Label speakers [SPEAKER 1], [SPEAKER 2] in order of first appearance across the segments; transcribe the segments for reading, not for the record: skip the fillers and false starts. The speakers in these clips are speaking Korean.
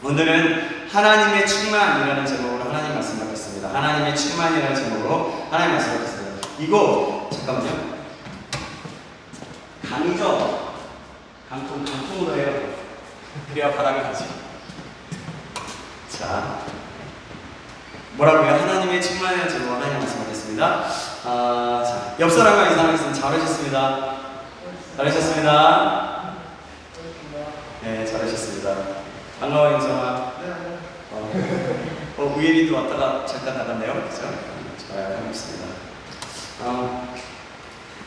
[SPEAKER 1] 오늘은 하나님의 충만이라는 제목으로 하나님 말씀 받겠습니다. 하나님의 충만이라는 제목으로 하나님 말씀 받겠습니다. 이거 잠깐만요. 강이죠? 강통으로 해요. 그래야 바람이 가지. 자, 뭐라고요? 하나님의 충만이라는 제목으로 하나님 말씀 받겠습니다. 자, 옆 사람과 이 사람이 있으면 잘하셨습니다. 잘하셨습니다. 네, 잘하셨습니다. 반가워요, 인성아. 우예리도 왔다가 잠깐 나갔네요. 그렇죠? 좋아요, 반갑습니다.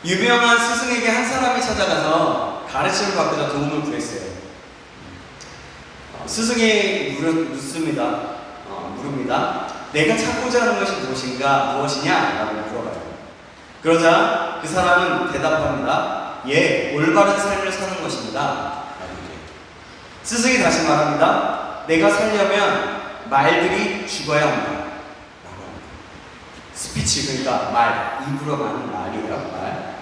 [SPEAKER 1] 유명한 스승에게 한 사람이 찾아가서 가르침을 받고자 도움을 구했어요. 스승이 묻습니다. 내가 찾고자 하는 것이 무엇이냐? 라고 물어봐요. 그러자 그 사람은 대답합니다. 예, 올바른 삶을 사는 것입니다. 스승이 다시 말합니다. 내가 살려면 말들이 죽어야 한다. 라고 합니다. 스피치, 그러니까 입으로 하는 말이에요. 말.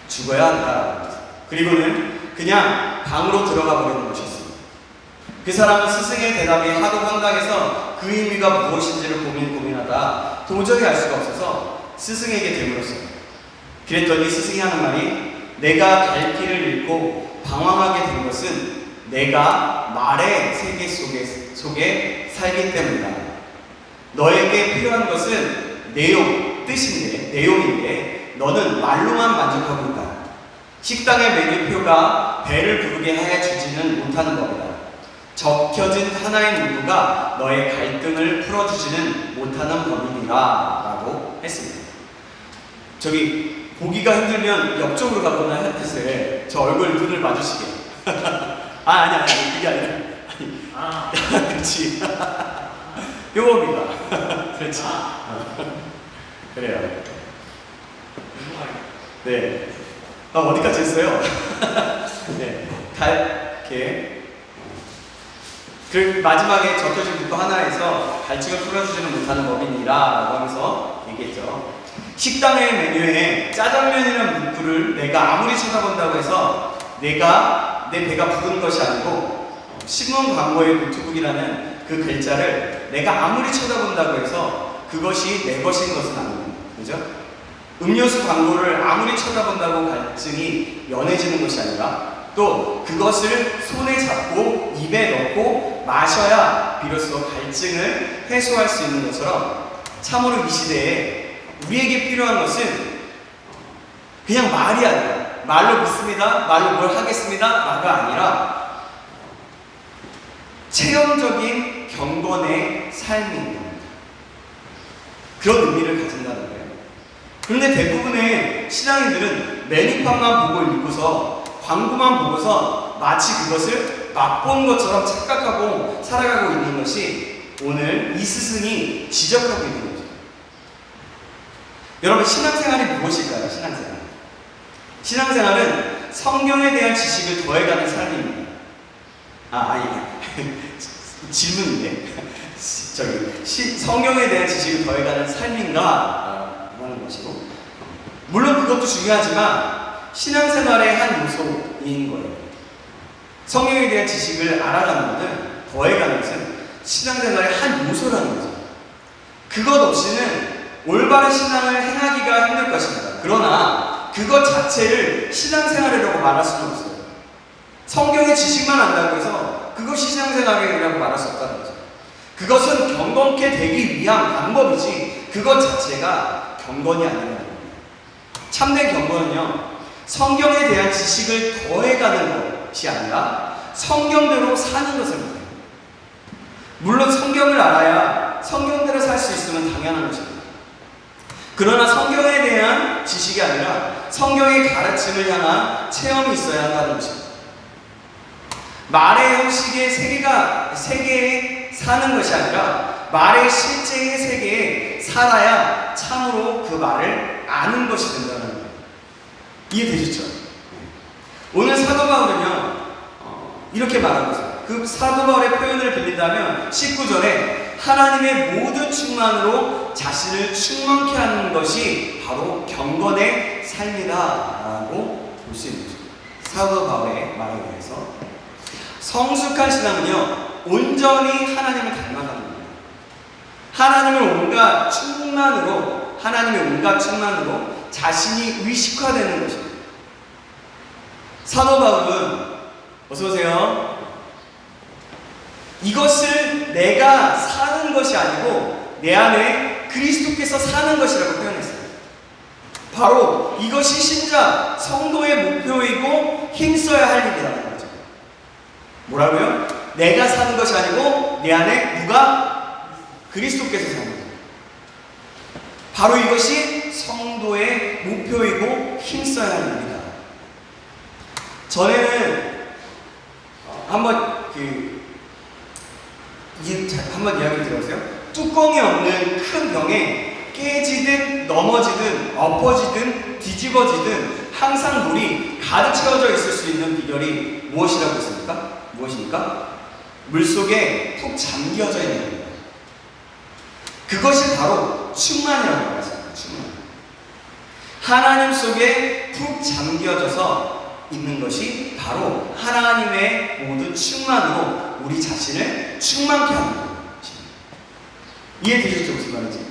[SPEAKER 1] 죽어야 한다. 그리고는 그냥 방으로 들어가 버리는 것이었습니다. 그 사람은 스승의 대답이 하도 황당해서 그 의미가 무엇인지를 고민하다 도저히 알 수가 없어서 스승에게 되물었어요. 그랬더니 스승이 하는 말이 내가 갈 길을 잃고 방황하게 된 것은 내가 말의 세계 속에 살기 때문이다. 너에게 필요한 것은 내용인데 너는 말로만 만족하고 있다. 식당의 메뉴표가 배를 부르게 하여 주지는 못하는 겁니다. 적혀진 하나의 문구가 너의 갈등을 풀어주지는 못하는 법이니라 라고 했습니다. 저기 보기가 힘들면 옆쪽으로 가거나 햇빛에 저 눈을 마주시게. 아니 그게 아니라 그렇지. 요겁니다. 그렇지. 그래요. 네. 어디까지 했어요? 네. 이렇게. 그 마지막에 적혀진 문구 하나에서 갈증을 풀어주지는 못하는 법이니라 라고 하면서 얘기했죠. 식당의 메뉴에 짜장면이라는 문구를 내가 아무리 쳐다본다고 해서 내 배가 부른 것이 아니고 신문 광고의 노트북이라는 그 글자를 내가 아무리 쳐다본다고 해서 그것이 내 것인 것은 아닙니다. 그죠? 음료수 광고를 아무리 쳐다본다고 갈증이 연해지는 것이 아니라 또 그것을 손에 잡고 입에 넣고 마셔야 비로소 갈증을 해소할 수 있는 것처럼 참으로 이 시대에 우리에게 필요한 것은 그냥 말이 아니라 말로 믿습니다, 말로 뭘 하겠습니다 라가 아니라 체험적인 경건의 삶입니다. 그런 의미를 가진다는 거예요. 그런데 대부분의 신앙인들은 메뉴판만 보고 읽고서 광고만 보고서 마치 그것을 맛본 것처럼 착각하고 살아가고 있는 것이 오늘 이 스승이 지적하고 있는 거죠. 여러분, 신앙생활이 무엇일까요? 신앙생활은 성경에 대한 지식을 더해가는 삶입니다. 질문인데 성경에 대한 지식을 더해가는 삶인가? 하는 것이고, 물론 그것도 중요하지만 신앙생활의 한 요소인 거예요. 성경에 대한 지식을 알아가는 것은, 더해가는 것은 신앙생활의 한 요소라는 거죠. 그것 없이는 올바른 신앙을 행하기가 힘들 것입니다. 그러나 그것 자체를 신앙생활이라고 말할 수는 없어요. 성경의 지식만 안다고 해서 그것이 신앙생활이라고 말할 수 없다는 거죠. 그것은 경건케 되기 위한 방법이지 그것 자체가 경건이 아니라는 겁니다. 참된 경건은요, 성경에 대한 지식을 더해가는 것이 아니라 성경대로 사는 것을 말해요. 물론 성경을 알아야 성경대로 살 수 있으면 당연한 것입니다. 그러나 성경에 대한 지식이 아니라 성경의 가르침을 향한 체험이 있어야 한다는 것입니다. 말의 형식의 세계에 사는 것이 아니라 말의 실제의 세계에 살아야 참으로 그 말을 아는 것이 된다는 거예요. 이해되시죠? 오늘 사도 바울은요, 이렇게 말하고 있어요. 그 사도 바울의 표현을 빌린다면 19절에 하나님의 모든 충만으로 자신을 충만케 하는 것이 바로 경건의 삶이다 라고 볼 수 있는 거죠. 사도 바울의 말에 의해서 성숙한 신앙은요, 온전히 하나님을 닮아가는 겁니다. 하나님의 온갖 충만으로 자신이 의식화되는 것입니다. 사도 바울은, 어서오세요. 이것을 내가 사는 것이 아니고 내 안에 그리스도께서 사는 것이라고 표현했어요. 바로 이것이 신자, 성도의 목표이고 힘써야 할 일이라는 거죠. 뭐라고요? 내가 사는 것이 아니고 내 안에 누가? 그리스도께서 사는 거예요. 바로 이것이 성도의 목표이고 힘써야 할 일이다. 전에는 한번 이야기 들어보세요. 뚜껑이 없는 큰 병에 깨지든 넘어지든 엎어지든 뒤집어지든 항상 물이 가득 채워져 있을 수 있는 비결이 무엇이라고 했습니까? 무엇입니까? 물속에 푹 잠겨져 있는 겁니다. 그것이 바로 충만이라고 말했습니다. 충만. 하나님 속에 푹 잠겨져서 있는 것이 바로 하나님의 모든 충만으로 우리 자신을 충만케 하는 것입니다. 이해되셨죠? 무슨 말인지? 네.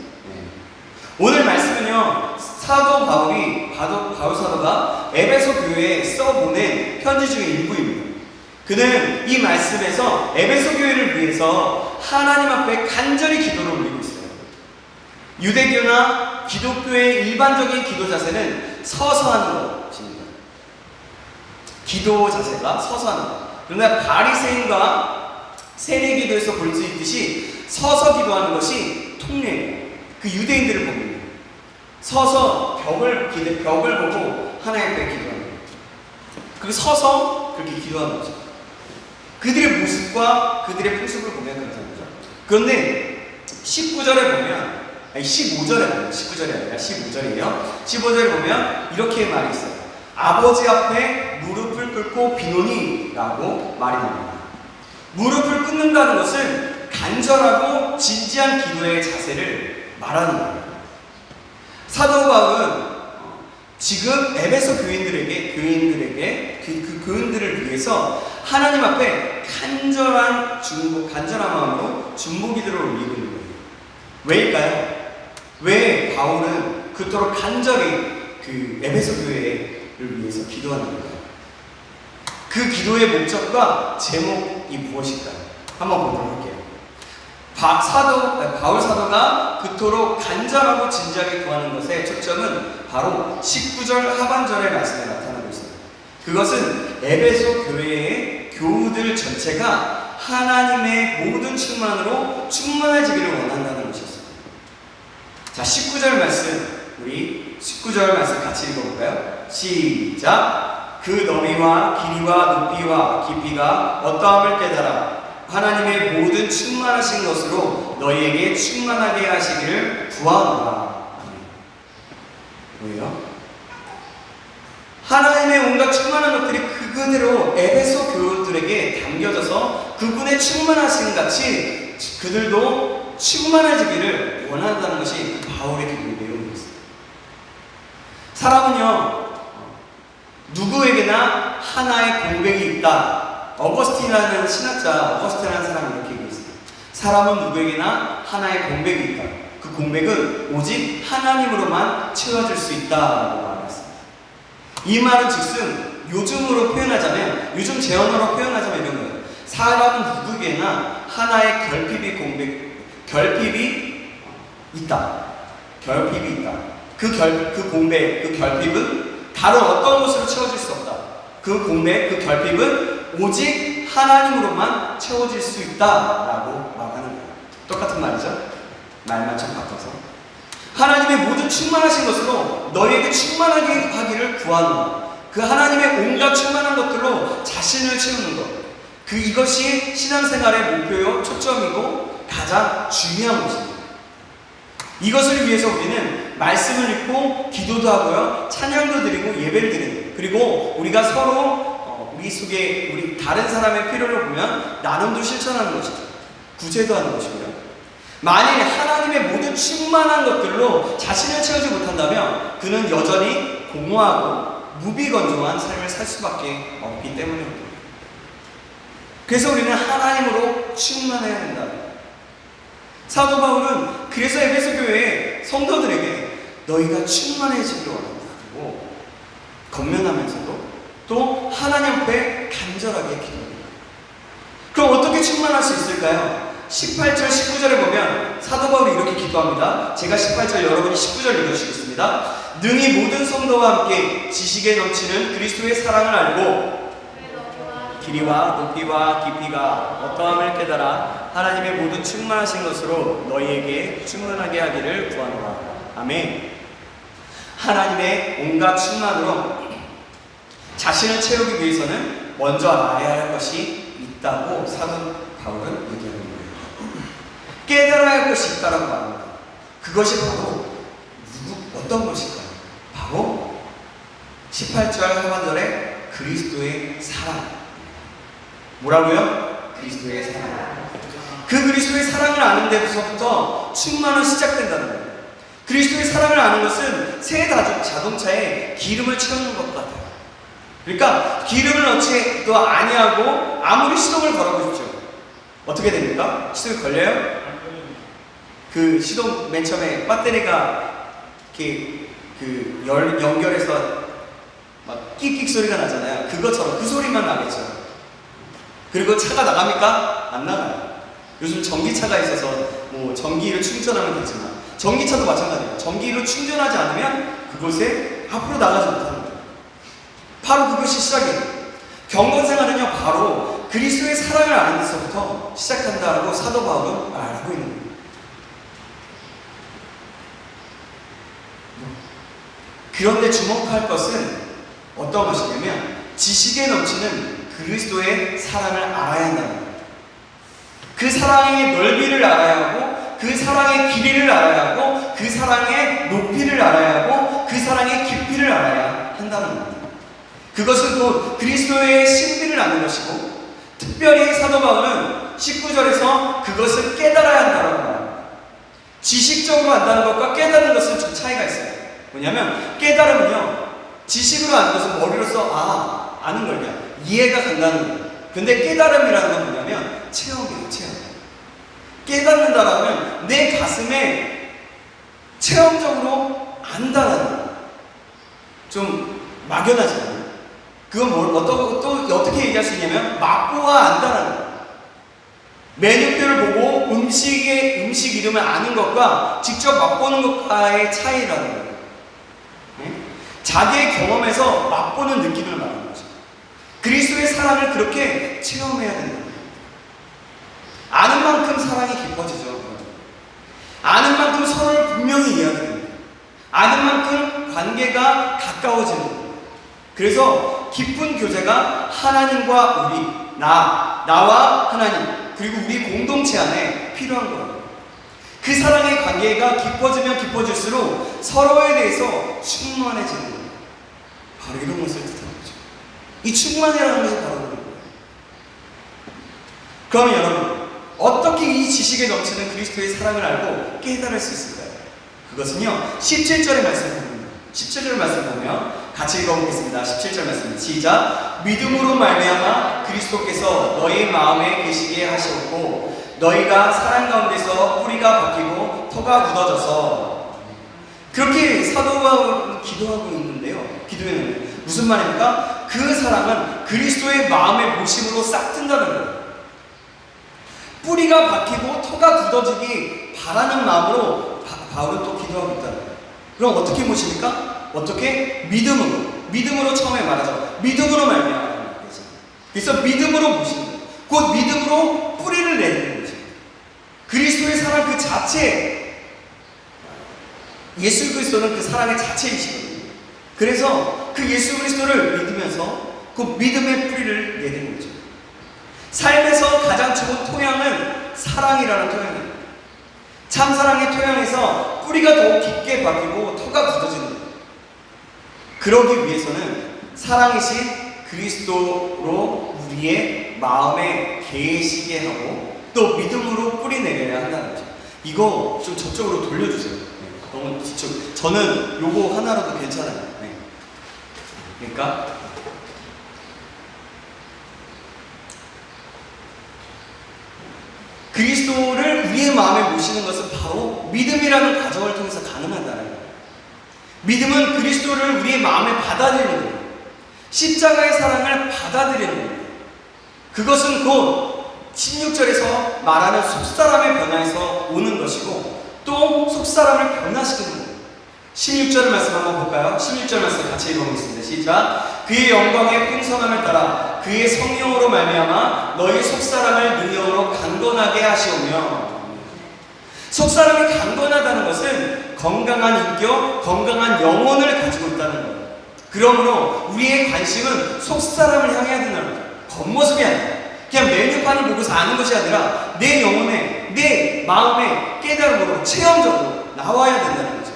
[SPEAKER 1] 오늘 말씀은요, 사도 바울 사도가 에베소 교회에 써보낸 편지 중에 일부입니다. 그는 이 말씀에서 에베소 교회를 위해서 하나님 앞에 간절히 기도를 올리고 있어요. 유대교나 기독교의 일반적인 기도 자세는 서서 하는 것입니다. 기도 자세가 서서 하는 것. 그러나 바리새인과 세례 기도에서 볼 수 있듯이 서서 기도하는 것이 통례예요. 그 유대인들을 보면 서서 벽을 보고 하나님 앞에 기도하는 거예요. 그리고 서서 그렇게 기도하는 거죠. 그들의 모습과 그들의 풍습을 보면 그렇다는 거죠. 그런데 19절에 보면, 아니 15절에 보면, 19절이 아니라 15절이에요. 15절에 보면 이렇게 말이 있어요. 아버지 앞에 무릎을 꿇고 비노니 라고 말이 나옵니다. 무릎을 꿇는다는 것은 간절하고 진지한 기도의 자세를 말하는 거예요. 사도 바울은 지금 에베소 교인들을 위해서 하나님 앞에 간절한 마음으로 중보 기도를 올리고 있는 거예요. 왜일까요? 왜 바울은 그토록 간절히 그 에베소 교회를 위해서 기도하는 걸까요? 그 기도의 목적과 제목이 무엇일까요? 한번 보도록 할게요. 바울 사도가 그토록 간절하고 진지하게 구하는 것의 초점은 바로 19절 하반절의 말씀에 나타나고 있습니다. 그것은 에베소 교회의 교우들 전체가 하나님의 모든 충만으로 충만해지기를 원한다는 것이었습니다. 자, 19절 말씀, 우리 19절 말씀 같이 읽어볼까요? 시작! 그 너비와 길이와 높이와 깊이가 어떠함을 깨달아 하나님의 모든 충만하신 것으로 너희에게 충만하게 하시기를 구하노라. 뭐예요? 하나님의 온갖 충만한 것들이 그대로 에베소 교우들에게 담겨져서 그분의 충만하신 같이 그들도 충만해지기를 원한다는 것이 바울의 기도의 내용이었습니다. 사람은요, 누구에게나 하나의 공백이 있다. 어거스틴이라는 신학자, 어거스틴이라는 사람이 이렇게 얘기했어요. 사람은 누구에게나 하나의 공백이 있다. 그 공백은 오직 하나님으로만 채워질 수 있다라고 말했습니다. 이 말은 즉슨 요즘 재언어로 표현하자면 이런 거예요. 사람은 누구에게나 하나의 결핍이 있다. 결핍이 있다. 그 결핍은 다른 어떤 것으로 채워질 수 없다. 그 결핍은 오직 하나님으로만 채워질 수 있다라고 말하는 거예요. 똑같은 말이죠. 말만 좀 바꿔서. 하나님의 모든 충만하신 것으로 너희에게 충만하게 하기를 구하노라. 그 하나님의 온갖 충만한 것들로 자신을 채우는 것. 이것이 신앙생활의 목표요, 초점이고 가장 중요한 것입니다. 이것을 위해서 우리는 말씀을 읽고 기도도 하고요, 찬양도 드리고 예배를 드리는 거예요. 그리고 우리가 서로 우리 속에 우리 다른 사람의 필요를 보면 나눔도 실천하는 것이죠. 구제도 하는 것이고요. 만일 하나님의 모든 충만한 것들로 자신을 채우지 못한다면 그는 여전히 공허하고 무비건조한 삶을 살 수밖에 없기 때문입니다. 그래서 우리는 하나님으로 충만해야 된다. 사도 바울은 그래서 에베소 교회의 성도들에게 너희가 충만해지기를 원한다고 권면하면서도 또 하나님 앞에 간절하게 기도합니다. 그럼 어떻게 충만할 수 있을까요? 18절, 19절에 보면 사도 바울이 이렇게 기도합니다. 제가 18절, 여러분이 19절 읽어주시겠습니다. 능히 모든 성도와 함께 지식에 넘치는 그리스도의 사랑을 알고 길이와 높이와 깊이가 어떠함을 깨달아 하나님의 모든 충만하신 것으로 너희에게 충만하게 하기를 구하노라. 아멘. 하나님의 온갖 충만으로 자신을 채우기 위해서는 먼저 알아야 할 것이 있다고 사도 바울은 얘기하는 거예요. 깨달아야 할 것이 있다라고 말합니다. 그것이 바로 어떤 것일까요? 바로 18절 하반절에 그리스도의 사랑. 뭐라고요? 그리스도의 사랑. 그 그리스도의 사랑을 아는 데서부터 충만은 시작된다는 거예요. 그리스도의 사랑을 아는 것은 새 자동차에 기름을 채우는 것 같아요. 그러니까 기름을 넣지도 아니하고 아무리 시동을 걸어보십시오. 어떻게 됩니까? 시동이 걸려요? 그 시동 맨 처음에 배터리가 이렇게 연결해서 막 끽끽 소리가 나잖아요. 그것처럼 그 소리만 나겠죠. 그리고 차가 나갑니까? 안 나가요. 요즘 전기차가 있어서 뭐 전기를 충전하면 되지만 전기차도 마찬가지예요. 전기를 충전하지 않으면 그곳에 앞으로 나가지 못하는 거예요. 바로 그것이 시작이에요. 경건생활은요 바로 그리스도의 사랑을 아는 데서부터 시작한다고 사도 바울은 말하고 있는 거예요. 그런데 주목할 것은 어떤 것이냐면 지식에 넘치는 그리스도의 사랑을 알아야 한다는 거예요. 그 사랑의 넓이를 알아야 하고 그 사랑의 길이를 알아야 하고 그 사랑의 높이를 알아야 하고 그 사랑의 깊이를 알아야 한다는 겁니다. 그것은 또 그리스도의 신비를 아는 것이고 특별히 사도 바울은 19절에서 그것을 깨달아야 한다고 말합니다. 지식적으로 안다는 것과 깨닫는 것은 좀 차이가 있어요. 뭐냐면 깨달으면요 지식으로 아는 것은 머리로서 아는 걸 그냥 이해가 간다는 거예요. 근데 깨달음이라는 건 뭐냐면 체험이에요. 체험. 깨닫는다라면 내 가슴에 체험적으로 안다라는 거예요. 좀 막연하지 않아요? 그건 또 어떻게 얘기할 수 있냐면 맛보아 안다라는 거예요. 메뉴표를 보고 음식 이름을 아는 것과 직접 맛보는 것과의 차이라는 거예요. 네? 자기의 경험에서 맛보는 느낌을 말하는 거죠. 그리스도의 사랑을 그렇게 체험해야 된다. 아는 만큼 사랑이 깊어지죠. 아는 만큼 서로를 분명히 이해하게 됩니다. 아는 만큼 관계가 가까워지는 거예요. 그래서 깊은 교제가 하나님과 우리, 나와 하나님, 그리고 우리 공동체 안에 필요한 거예요. 그 사랑의 관계가 깊어지면 깊어질수록 서로에 대해서 충만해지는 거예요. 바로 이런 것을 뜻하는 거죠. 이 충만이라는 것이 바로 그런 거예요. 그러면 여러분, 어떻게 이 지식에 넘치는 그리스도의 사랑을 알고 깨달을 수 있을까요? 그것은요, 17절의 말씀을 보면, 17절 말씀 보면 같이 읽어보겠습니다. 17절 말씀 시작. 믿음으로 말미암아 그리스도께서 너희 마음에 계시게 하셨고 너희가 사랑 가운데서 뿌리가 박히고 터가 굳어져서. 그렇게 사도 바울은 기도하고 있는데요. 기도했는데 무슨 말입니까? 그 사랑은 그리스도의 마음의 모심으로 싹 튼다는 거예요. 뿌리가 박히고 터가 굳어지기 바라는 마음으로 바울은 또 기도하고 있다는 거예요. 그럼 어떻게 모십니까? 어떻게? 믿음으로 처음에 말하죠. 믿음으로 말미암아. 그래서 믿음으로 모시는 거예요. 곧 믿음으로 뿌리를 내는 거죠. 그리스도의 사랑 그 자체, 예수 그리스도는 그 사랑의 자체이시거든요. 그래서 그 예수 그리스도를 믿으면서 그 믿음의 뿌리를 내는 거죠. 삶에서 가장 좋은 토양은 사랑이라는 토양이에요. 참사랑의 토양에서 뿌리가 더욱 깊게 박히고 터가 굳어지는 거예요. 그러기 위해서는 사랑이신 그리스도로 우리의 마음에 계시게 하고 또 믿음으로 뿌리 내려야 한다는 거죠. 이거 좀 저쪽으로 돌려주세요. 너무 뒤쪽. 저는 요거 하나라도 괜찮아요. 네. 그러니까 그리스도를 우리의 마음에 모시는 것은 바로 믿음이라는 과정을 통해서 가능하다는 거예요. 믿음은 그리스도를 우리의 마음에 받아들이는 거예요. 십자가의 사랑을 받아들이는 거예요. 그것은 곧 16절에서 말하는 속사람의 변화에서 오는 것이고 또 속사람을 변화시키는 거예요. 16절 말씀 한번 볼까요? 16절 말씀 같이 읽어보겠습니다. 시작. 그의 영광의 풍성함을 따라 그의 성령으로 말미암아 너희 속사람을 능력으로 강건하게 하시오며. 속사람이 강건하다는 것은 건강한 인격, 건강한 영혼을 가지고 있다는 거예요. 그러므로 우리의 관심은 속사람을 향해야 된다는 거예요. 겉모습이 아니라 그냥 메뉴판을 보고서 아는 것이 아니라 내 영혼에, 내 마음에 깨달음으로 체험적으로 나와야 된다는 거죠.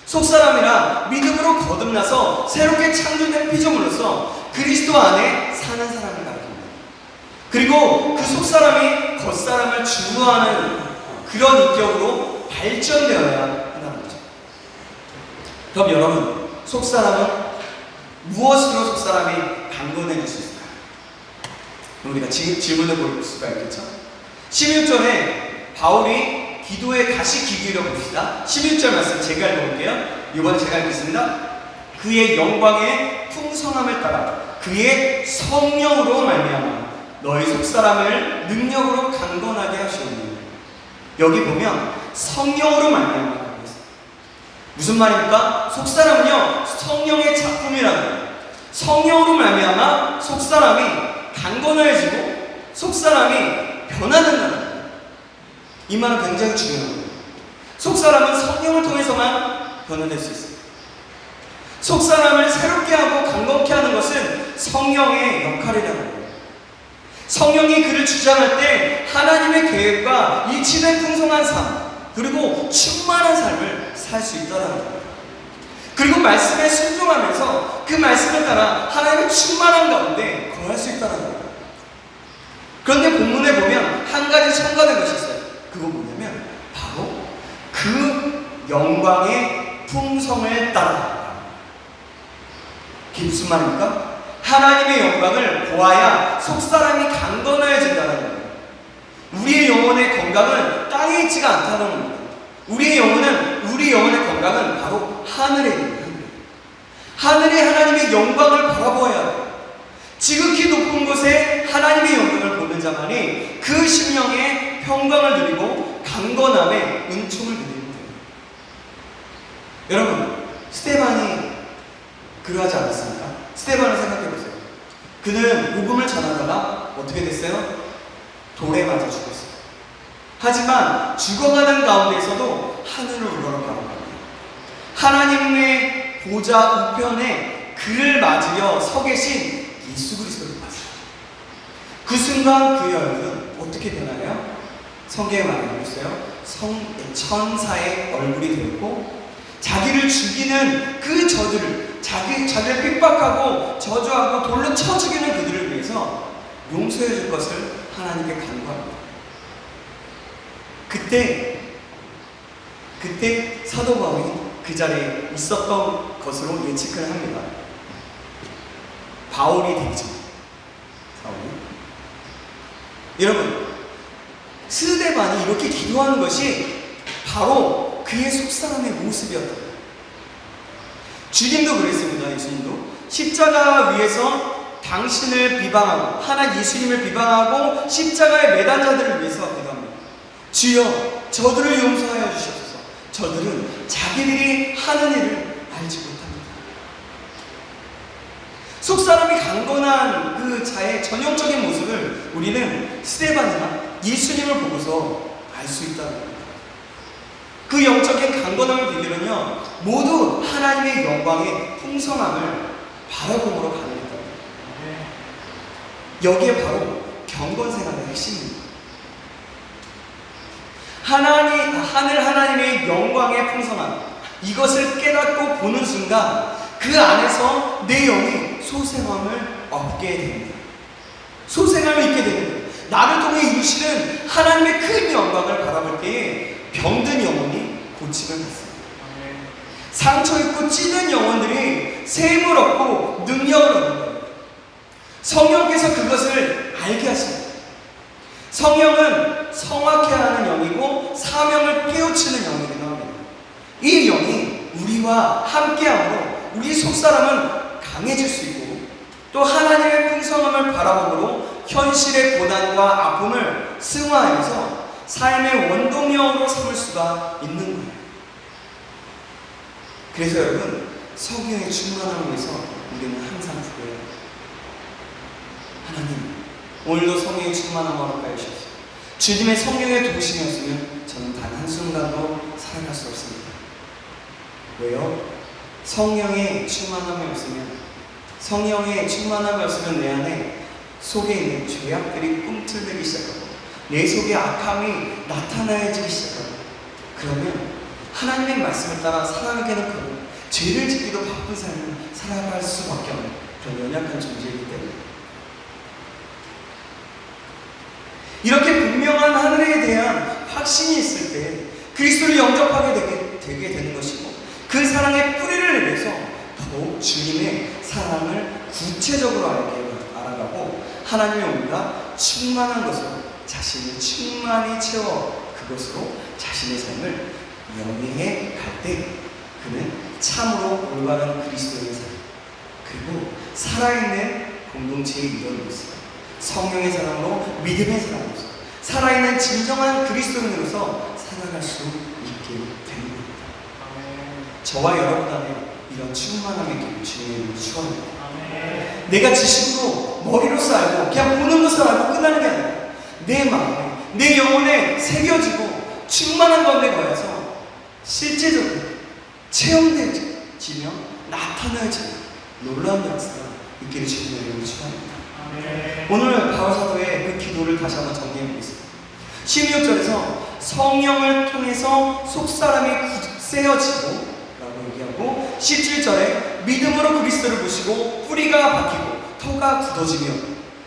[SPEAKER 1] 속사람이란 믿음으로 거듭나서 새롭게 창조된 피조물로서 그리스도 안에 사는 사람을 가리킵니다. 그리고 그 속사람이 겉사람을 중화하는 그런 인격으로 발전되어야 한다는 거죠. 그럼 여러분, 속사람은 무엇으로 속사람이 강건해질 수 있을까요? 우리가 질문해 볼 수가 있겠죠? 16절에 바울이 기도에 다시 귀 기울여 봅시다. 11절 말씀 제가 읽어볼게요. 이번에 제가 읽겠습니다. 그의 영광의 풍성함을 따라 그의 성령으로 말미암아 너희 속사람을 능력으로 강건하게 하시오니. 여기 보면 성령으로 말미암아 무슨 말입니까? 속사람은요 성령의 작품이라는 거예요. 성령으로 말미암아 속사람이 강건해지고 속사람이 변화된다는 거예요. 이 말은 굉장히 중요한 거예요. 속사람은 성령을 통해서만 변화될 수 있어요. 속사람을 새롭게 하고 강건케 하는 것은 성령의 역할이라는 거예요. 성령이 그를 주장할 때 하나님의 계획과 일치된 풍성한 삶 그리고 충만한 삶을 살 수 있다는 거예요. 그리고 말씀에 순종하면서 그 말씀을 따라 하나님의 충만한 가운데 거할 수 있다는 거예요. 그런데 본문에 보면 한 가지 첨가된 것이 있어요. 그거 뭐냐면 바로 그 영광의 풍성을 따라. 그게 무슨 말입니까? 하나님의 영광을 보아야 속사람이 강건해진다는 거예요. 우리의 영혼의 건강은 땅에 있지가 않다는 겁니다. 우리 영혼의 건강은 바로 하늘에 있는 거예요. 하늘에 하나님의 영광을 바라보아야 해요. 지극히 높은 곳에 하나님의 영광을 보는 자만이 그 심령의 평강을 누리고 강건함에 은총을 누리는 거예요. 여러분, 스데반이 그러하지 않았습니까? 스데반을 생각해보세요. 그는 복음을 전하다가 어떻게 됐어요? 돌에 맞아 죽었어요. 하지만 죽어가는 가운데에서도 하늘을 우러러가고 하나님의 보좌 우편에 그를 맞으려 서 계신 예수 그리스도를 봤어요. 그 순간 그의 얼굴은 어떻게 변하나요? 성경에 말하고 있어요. 천사의 얼굴이 되었고 자기를 죽이는 그 저들을 자기를 핍박하고 저주하고 돌로 쳐 죽이는 그들을 위해서 용서해 줄 것을 하나님께 간구합니다. 그때 사도 바울이 그 자리에 있었던 것으로 예측을 합니다. 바울이 되죠. 여러분, 스데반이 이렇게 기도하는 것이 바로 그의 속사람의 모습이었다. 주님도 그랬습니다. 예수님도 십자가 위에서 당신을 비방하고 하나 예수님을 비방하고 십자가에 매단 자들을 위해서 기도합니다. 주여 저들을 용서하여 주시옵소서. 저들은 자기들이 하는 일을 알지 못합니다. 속사람이 강건한 그 자의 전형적인 모습을 우리는 스데반이나 예수님을 보고서 알 수 있다는 겁니다. 그 영적인 강건함을 비결은요 모두 하나님의 영광의 풍성함을 바라봄으로 가능했다. 여기에 바로 경건생활의 핵심입니다. 하늘 하나님의 영광의 풍성함 이것을 깨닫고 보는 순간 그 안에서 내 영이 소생함을 얻게 됩니다. 소생함을 입게 됩니다. 나를 통해 이루시는 하나님의 큰 영광을 바라볼 때에 병든 영혼이 고침을 받습니다. 상처 입고 찌든 영혼들이 샘을 얻고 능력을 얻는 거예요. 성령께서 그것을 알게 하십니다. 성령은 성악해 하는 영이고 사명을 깨우치는 영이기도 합니다. 이 영이 우리와 함께함으로 우리 속사람은 강해질 수 있고 또 하나님의 풍성함을 바라봄으로 현실의 고난과 아픔을 승화하면서 삶의 원동력으로 삼을 수가 있는 거예요. 그래서 여러분, 성령의 충만함을 위해서 우리는 항상 구해요. 하나님, 오늘도 성령의 충만함을 허락하여 주십시오. 주님의 성령의 도우심이 없으면 저는 단 한순간도 살아갈 수 없습니다. 왜요? 성령의 충만함이 없으면 내 안에 속에 있는 죄악들이 꿈틀대기 시작하고 내 속에 악함이 나타나야지 시작하고 그러면 하나님의 말씀을 따라 살아가게 되고 죄를 짓기도 바쁜 삶을 살아갈 수밖에 없는 그런 연약한 존재이기 때문에 이렇게 분명한 하늘에 대한 확신이 있을 때 그리스도를 영접하게 되게 되는 것이고 그 사랑의 뿌리를 내려서 더욱 주님의 사랑을 구체적으로 알아가고 하나님의 온갖 충만한 것으로 자신을 충만히 채워 그것으로 자신의 삶을 영위해 갈 때 그는 참으로 올바른 그리스도의 삶 그리고 살아있는 공동체의 일원으로서 성령의 사랑으로 믿음의 사랑으로서 살아있는 진정한 그리스도인으로서 살아갈 수 있게 되는 겁니다. 저와 여러분 안에 이런 충만함의 길을 주님의 축원합니다. 내가 지식으로 머리로서 알고 그냥 보는 것을 알고 끝나는 게 아니라 내 마음에 내 영혼에 새겨지고 충만한 건데 거여서 실제적으로 체험되지며 나타나지는 놀라운 역사가 있기를 주님의 이름으로 축원합니다. 오늘 바울 사도의 그 기도를 다시 한번 정리해 보겠습니다. 16절에서 성령을 통해서 속사람이 굳세어지고 라고 얘기하고 17절에 믿음으로 그리스도를 보시고 뿌리가 박히고 터가 굳어지며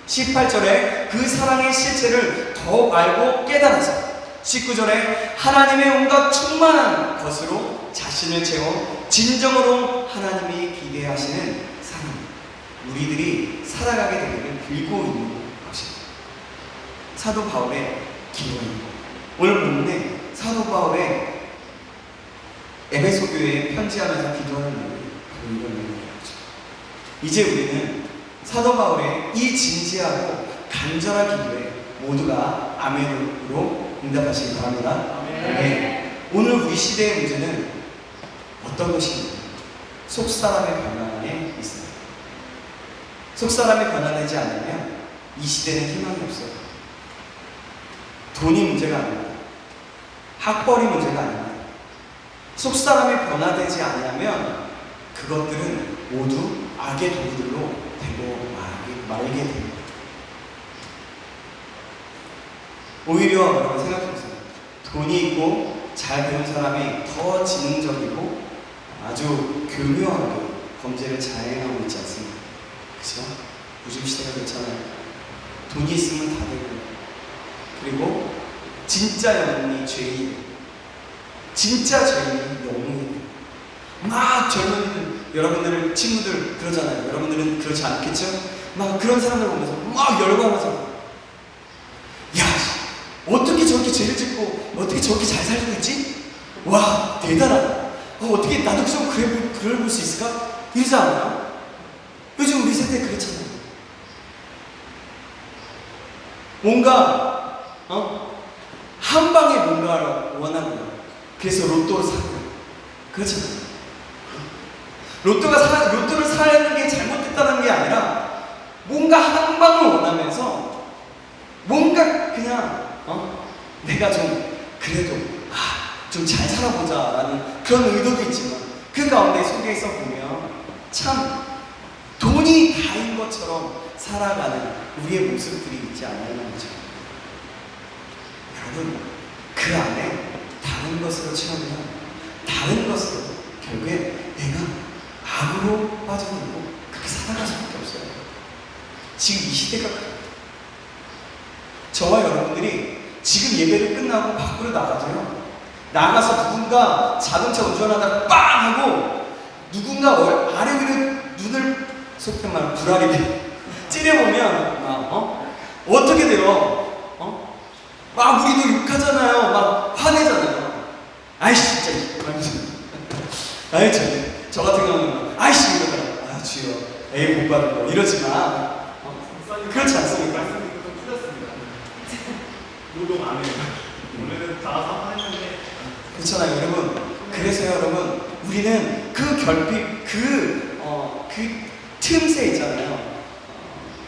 [SPEAKER 1] 18절에 그 사랑의 실체를 더욱 알고 깨달아서 19절에 하나님의 온갖 충만한 것으로 자신을 채워 진정으로 하나님이 기대하시는 사랑 우리들이 살아가게 되기를 빌고 있는 것입니다. 사도 바울의 기도입니다. 오늘 본문에 사도 바울의 에베소 교회에 편지하면서 기도하는 내용이 바로 이런 내용이죠. 이제 우리는 사도 바울의 이 진지하고 간절한 기도에 모두가 아멘으로 응답하시기 바랍니다. 아멘. 오늘 우리 시대의 문제는 어떤 것입니까? 속사람의 변화에 있습니다. 속사람이 변화되지 않으면 이 시대는 희망이 없어요. 돈이 문제가 아닙니다. 학벌이 문제가 아닙니다. 속사람이 변화되지 않으면 그것들은 모두 악의 도구들로 되고 말게 됩니다. 오히려 여러분 생각해보세요. 돈이 있고 잘 배운 사람이 더 지능적이고 아주 교묘하게 범죄를 자행하고 있지 않습니까? 그죠? 요즘 시대가 그렇잖아요. 돈이 있으면 다 되고 그리고 진짜 영웅이 죄인 진짜 죄인이 영웅이 막 젊은 여러분들 친구들 그러잖아요. 여러분들은 그렇지 않겠죠? 막 그런 사람들 보면서 막 열광하면서 야 어떻게 저렇게 죄를 짓고 어떻게 저렇게 잘 살고 있지? 와 대단하다. 어떻게 나도 좀 그래 볼 수 있을까? 이러지 않아요? 요즘 우리 세대 그렇잖아요. 뭔가 한 방에 뭔가를 원하고요. 그래서 로또를 사고요. 그렇잖아요. 로또를 사는 게 잘못됐다는 게 아니라 뭔가 한 방을 원하면서 뭔가 그냥 내가 좀 그래도 좀 잘 살아보자라는 그런 의도도 있지만 그 가운데 속에서 보면 참 돈이 다인 것처럼 살아가는 우리의 모습들이 있지 않나요? 여러분 그 안에 다른 것으로 채우면 다른 것으로 결국에 내가 악으로 빠져들고 그렇게 살아갈 수밖에 없어요. 지금 이 시대가 그래요. 저와 여러분들이 지금 예배를 끝나고 밖으로 나가서요. 나가서 누군가 자동차 운전하다가 빵 하고 누군가 아래 위로 눈을 속된 말 불알이 찌려보면 어떻게 돼요? 막 우리도 욕하잖아요. 막 화내잖아요. 아이씨 진짜 아이 저 같은 경우는 아이씨 이러더라. 아 주여 에이 못 받은 거 이러지만 그렇지 않습니까?
[SPEAKER 2] 노동 안 해요. 원래는 다 사망했는데.
[SPEAKER 1] 그렇잖아요, 여러분. 그래서요, 여러분, 우리는 그 결핍, 그 틈새 있잖아요.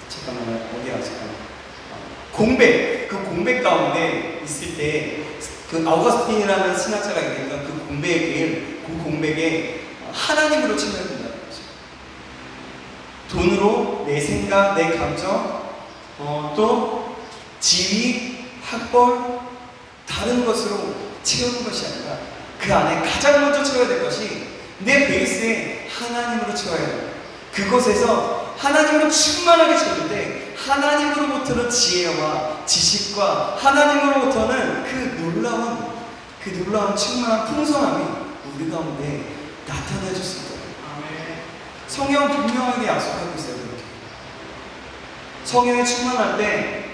[SPEAKER 1] 잠깐만요, 어디야, 잠깐. 공백, 그 공백 가운데 있을 때, 그 아우거스틴이라는 신학자가 얘기했던 그 공백에 하나님으로 채워야 된다는 거죠. 돈으로 내 생각, 내 감정, 또 지위, 학벌, 다른 것으로 채우는 것이 아니라 그 안에 가장 먼저 채워야 될 것이 내 베이스에 하나님으로 채워야 돼요. 그곳에서 하나님으로 충만하게 채울 때 하나님으로부터는 지혜와 지식과 하나님으로부터는 그 놀라운 충만한 풍성함이 우리 가운데 나타내줄 수 있다. 성경은 분명하게 약속하고 있어요. 그렇게. 성령에 충만할 때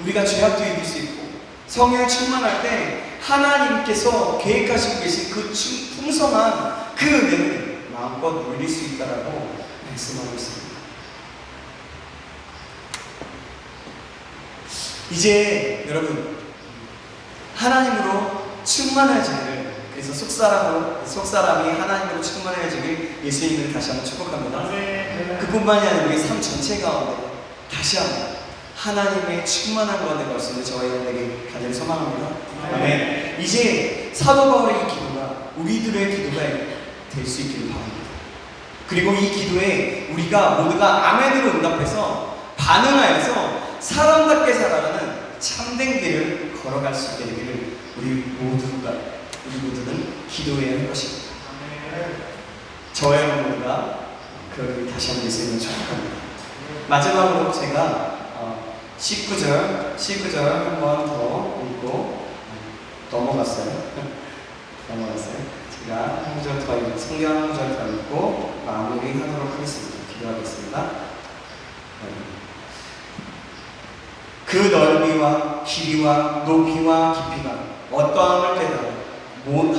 [SPEAKER 1] 우리가 죄악도 이길 수 있고, 성령에 충만할 때 하나님께서 계획하시고 계신 그 풍성한 그 은혜를 마음껏 누릴 수 있다라고 말씀하고 있습니다. 이제 여러분 하나님으로 충만해지기를, 그래서 속사람이 하나님으로 충만해지길 예수님을 다시 한번 축복합니다. 그뿐만이 아니라 우리 삶 전체 가운데 다시 한번 하나님의 충만한 가운데 갈 수 있는 저와 여러분에게 간절히 소망합니다. 아멘. 이제 사도 바울의 이 기도가 우리들의 기도가 될 수 있기를 바랍니다. 그리고 이 기도에 우리가 모두가 아멘으로 응답해서 반응하여서 사람답게 살아가는 참된 길을 걸어갈 수 있게 되기를 우리 모두는 기도해야 할 것입니다. 저와 여러분 모두가 그걸 다시 한번 예수님을 축복합니다. 마지막으로 제가 19절 한 번 더 읽고 넘어갔어요. 제가 한 구절 더 읽고, 성경 한 구절 더 읽고 마무리하도록 하겠습니다. 기도하겠습니다. 그 넓이와 길이와 높이와 깊이가 어떠함을 깨달아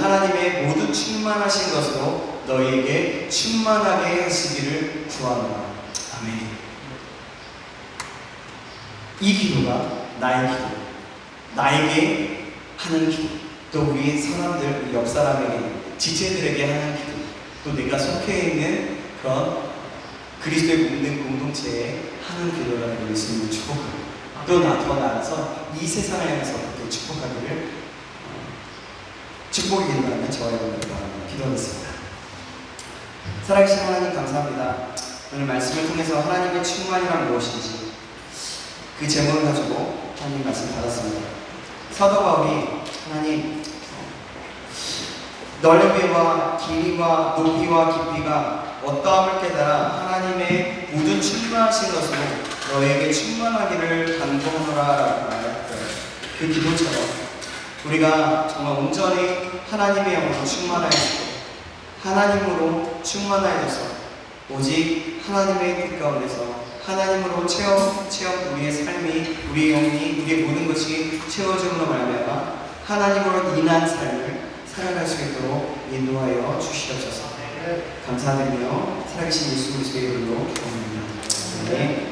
[SPEAKER 1] 하나님의 모든 충만하신 것으로 너희에게 충만하게 하시기를 구합니다. 아멘. 이 기도가 나의 기도, 나에게 하는 기도, 또 우리 사람들, 우리 옆 사람에게, 지체들에게 하는 기도, 또 내가 속해 있는 그런 그리스도의 믿는 공동체에 하는 기도라는 예수님을 축복합니다. 또 더 나아가서 이 세상을 향해서 그렇게 축복하기를 축복이 된다면 저와 여러분들 바랍니다. 기도하겠습니다. 살아계신 하나님 감사합니다. 오늘 말씀을 통해서 하나님의 충만이란 무엇인지 그 제목을 가지고 하나님 말씀 받았습니다. 사도 바울이 하나님 넓이와 길이와 높이와 깊이가 어떠함을 깨달아 하나님의 모든 충만하신 것으로 너에게 충만하기를 간구하노라 말했어요. 그 기도처럼 우리가 정말 온전히 하나님의 영으로 충만하여지고 하나님으로 충만하여져서 오직 하나님의 뜻 가운데서 하나님으로 채워 우리의 삶이, 우리의 영이, 우리의 모든 것이 채워짐으로 말미암아 하나님으로 인한 삶을 살아갈 수 있도록 인도하여 주시옵소서. 감사드리며 살아계신 예수 그리스도의 이름으로 기도합니다. 네.